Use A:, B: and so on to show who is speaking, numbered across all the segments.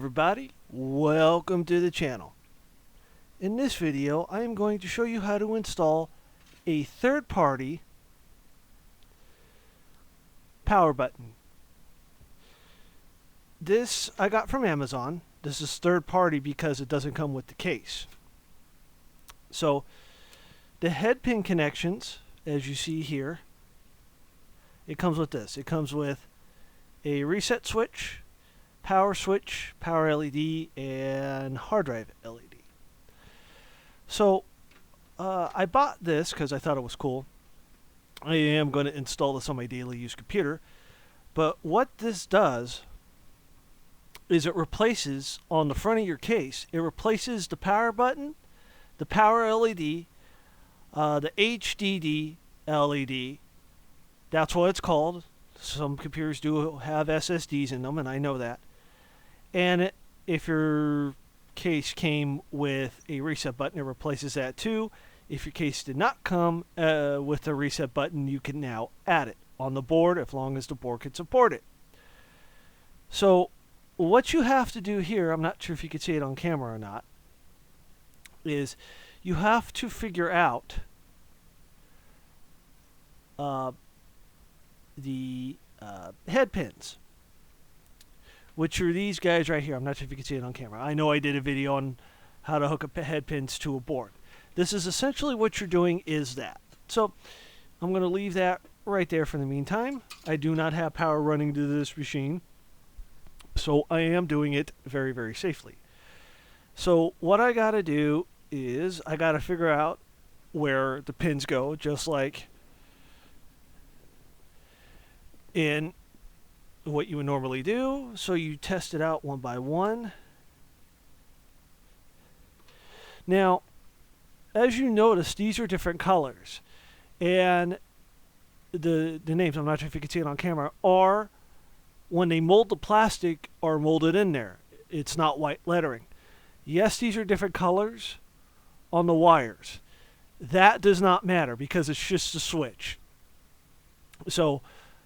A: everybody, welcome to the channel. In this video I am going to show you how to install a third-party power button. This I got from Amazon. This is third-party because it doesn't come with the case. So the head pin connections, as you see here, it comes with this. It comes with a reset switch, power switch, power LED, and hard drive LED. So I bought this because I thought it was cool. I am going to install this on my daily use computer. But what this does is it replaces, on the front of your case, it replaces the power button, the power LED, the HDD LED. That's what it's called. Some computers do have SSDs in them, and I know that. And if your case came with a reset button, it replaces that too. If your case did not come with a reset button, you can now add it on the board as long as the board can support it. So what you have to do here, I'm not sure if you can see it on camera or not, is you have to figure out the head pins, which are these guys right here. I'm not sure if you can see it on camera. I know I did a video on how to hook up head pins to a board. This is essentially what you're doing is that. So I'm going to leave that right there for the meantime. I do not have power running to this machine, so I am doing it very, very safely. So what I got to do is I got to figure out where the pins go, just like in what you would normally do. So you test it out one by one. Now, as you notice, these are different colors, and the names, I'm not sure if you can see it on camera, are, when they mold the plastic, are molded in there. It's not white lettering. Yes, these are different colors on the wires. That does not matter because it's just a switch. So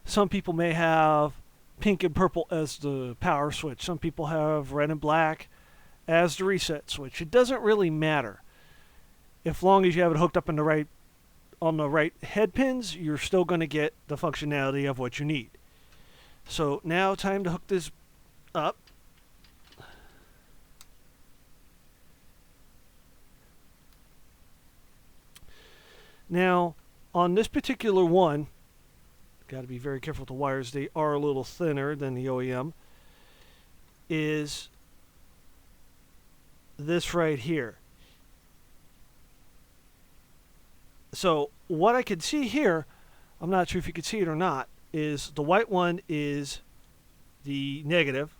A: some people may have pink and purple as the power switch. Some people have red and black as the reset switch. It doesn't really matter. As long as you have it hooked up on the right head pins, you're still going to get the functionality of what you need. So now time to hook this up. Now on this particular one, got to be very careful with the wires. They are a little thinner than the OEM. Is this right here. So what I can see here, I'm not sure if you can see it or not, is the white one is the negative,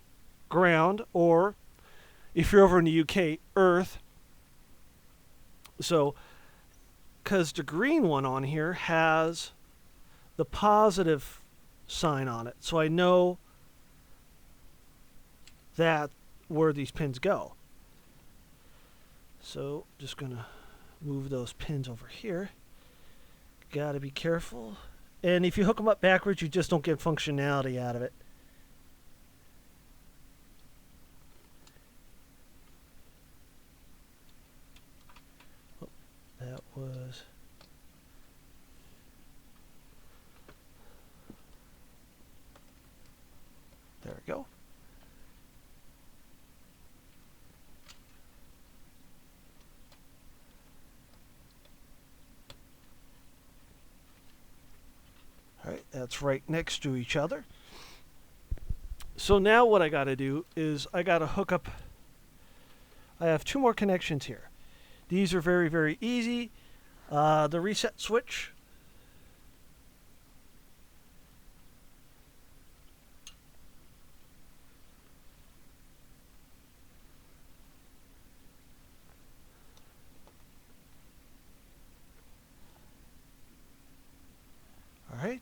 A: ground, or if you're over in the UK, earth. So because the green one on here has the positive sign on it, so I know that where these pins go. So just gonna move those pins over here. Gotta be careful, and if you hook them up backwards, you just don't get functionality out of it. Oh, that was there we go. Alright, that's right next to each other. So now what I got to do is I got to hook up. I have two more connections here. These are very, very easy. The reset switch. All right.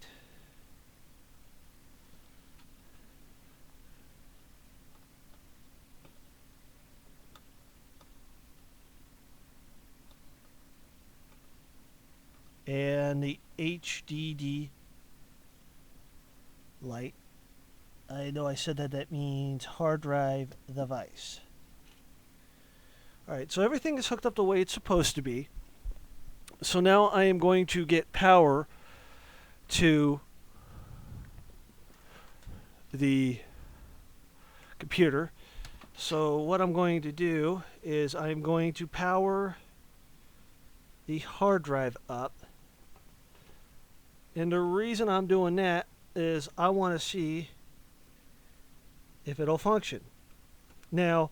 A: And the HDD light I know I said that means hard drive device. Alright, so everything is hooked up the way it's supposed to be. So now I am going to get power to the computer. So what I'm going to do is I'm going to power the hard drive up. And the reason I'm doing that is I want to see if it'll function. Now,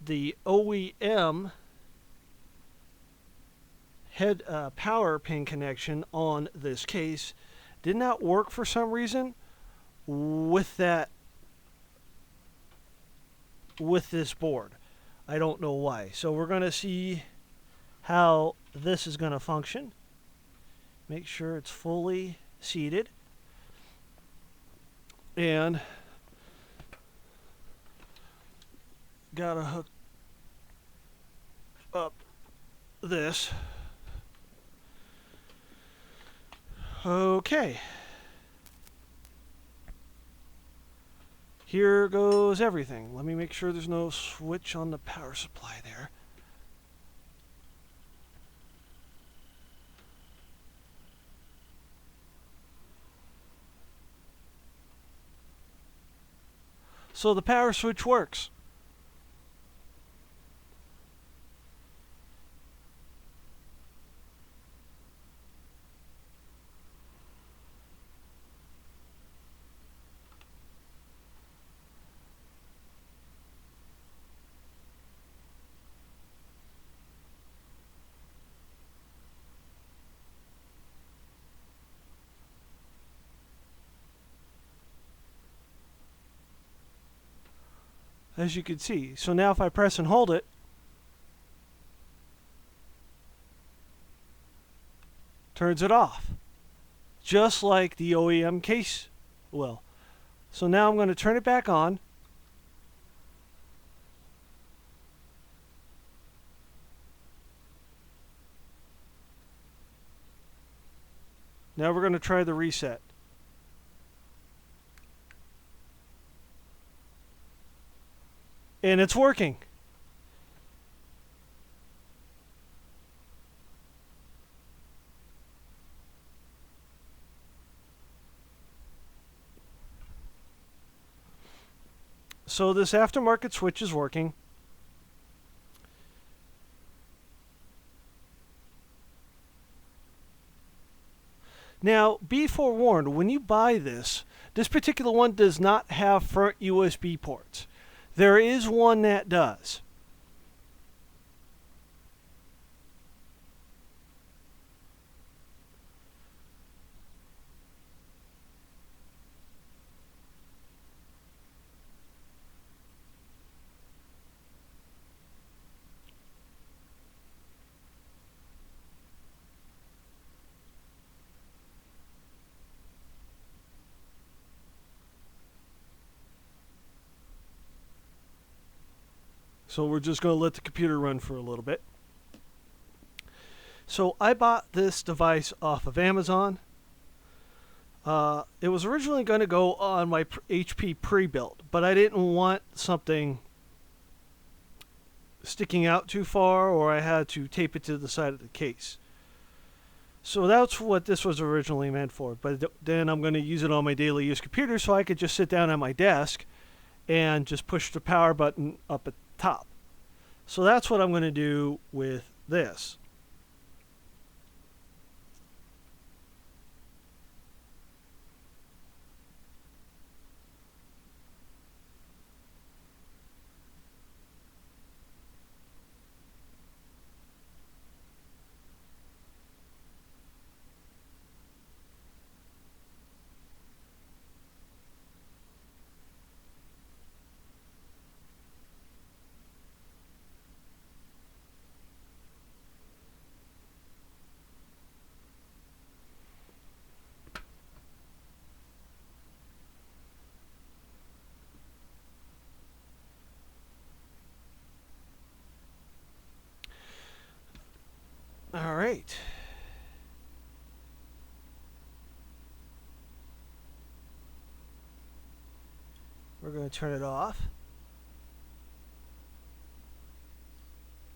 A: the OEM head power pin connection on this case did not work for some reason with this board. I don't know why. So we're going to see how this is going to function. Make sure it's fully seated. And gotta hook up this. Okay. Here goes everything. Let me make sure there's no switch on the power supply there. So the power switch works. As you can see. So now if I press and hold it, turns it off. Just like the OEM case will. So now I'm going to turn it back on. Now we're going to try the reset. And it's working. So this aftermarket switch is working. Now, be forewarned, when you buy this particular one does not have front USB ports. There is one that does. So we're just going to let the computer run for a little bit. So I bought this device off of Amazon. It was originally going to go on my HP pre-built, but I didn't want something sticking out too far, or I had to tape it to the side of the case. So that's what this was originally meant for. But then I'm going to use it on my daily use computer, so I could just sit down at my desk and just push the power button up at the top. So that's what I'm going to do with this. We're going to turn it off.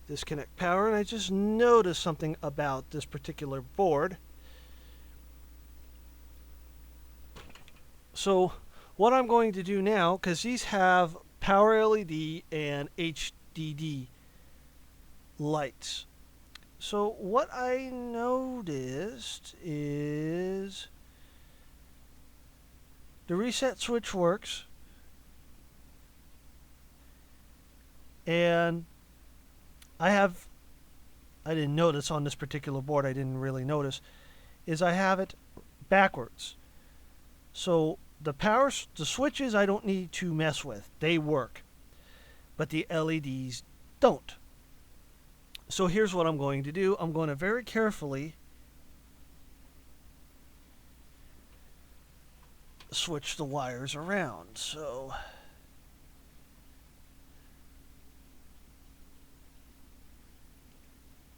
A: Disconnect power, and I just noticed something about this particular board. So what I'm going to do now, because these have power LED and HDD lights. So what I noticed is the reset switch works, and I didn't notice on this particular board, I didn't really notice, is I have it backwards. So the switches I don't need to mess with. They work. But the LEDs don't. So here's what I'm going to do. I'm going to very carefully switch the wires around. So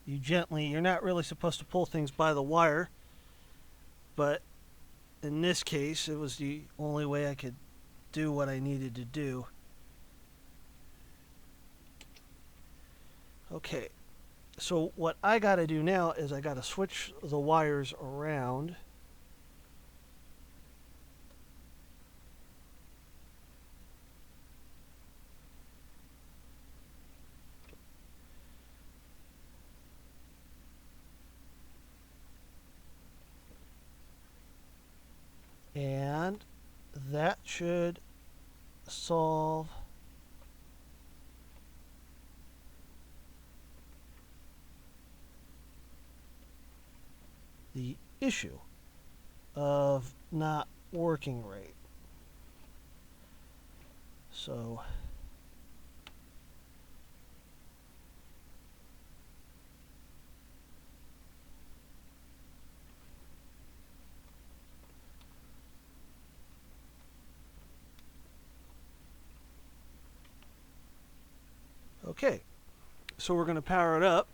A: you're not really supposed to pull things by the wire, but in this case it was the only way I could do what I needed to do. Okay, so what I got to do now is I got to switch the wires around. And that should solve the issue of not working right. So okay, so we're going to power it up,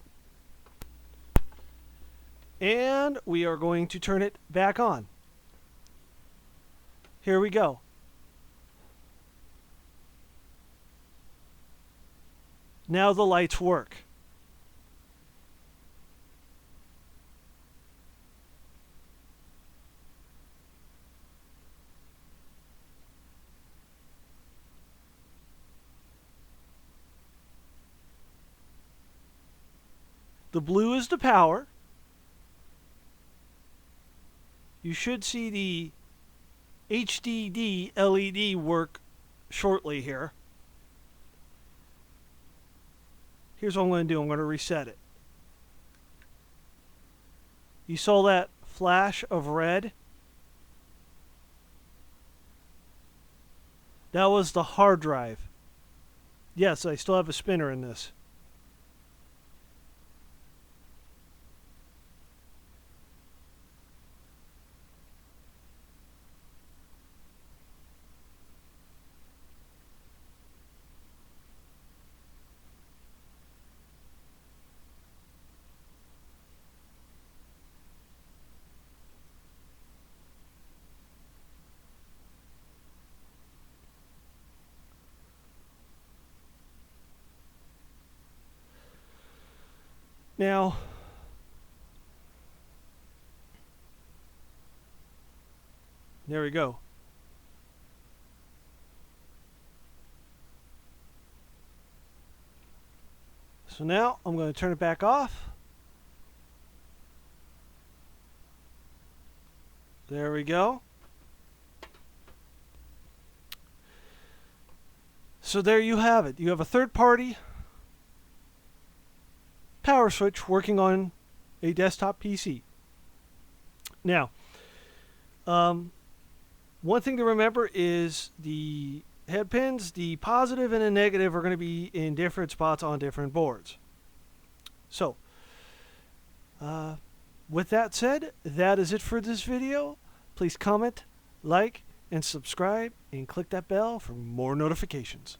A: and we are going to turn it back on. Here we go. Now the lights work. The blue is the power. You should see the HDD LED work shortly here. Here's what I'm going to do. I'm going to reset it. You saw that flash of red? That was the hard drive. Yes, I still have a spinner in this. Now, there we go. So now I'm going to turn it back off. There we go. So there you have it. You have a third-party power switch working on a desktop PC. Now, one thing to remember is the head pins, the positive and the negative, are going to be in different spots on different boards. So, with that said, that is it for this video. Please comment, like, and subscribe, and click that bell for more notifications.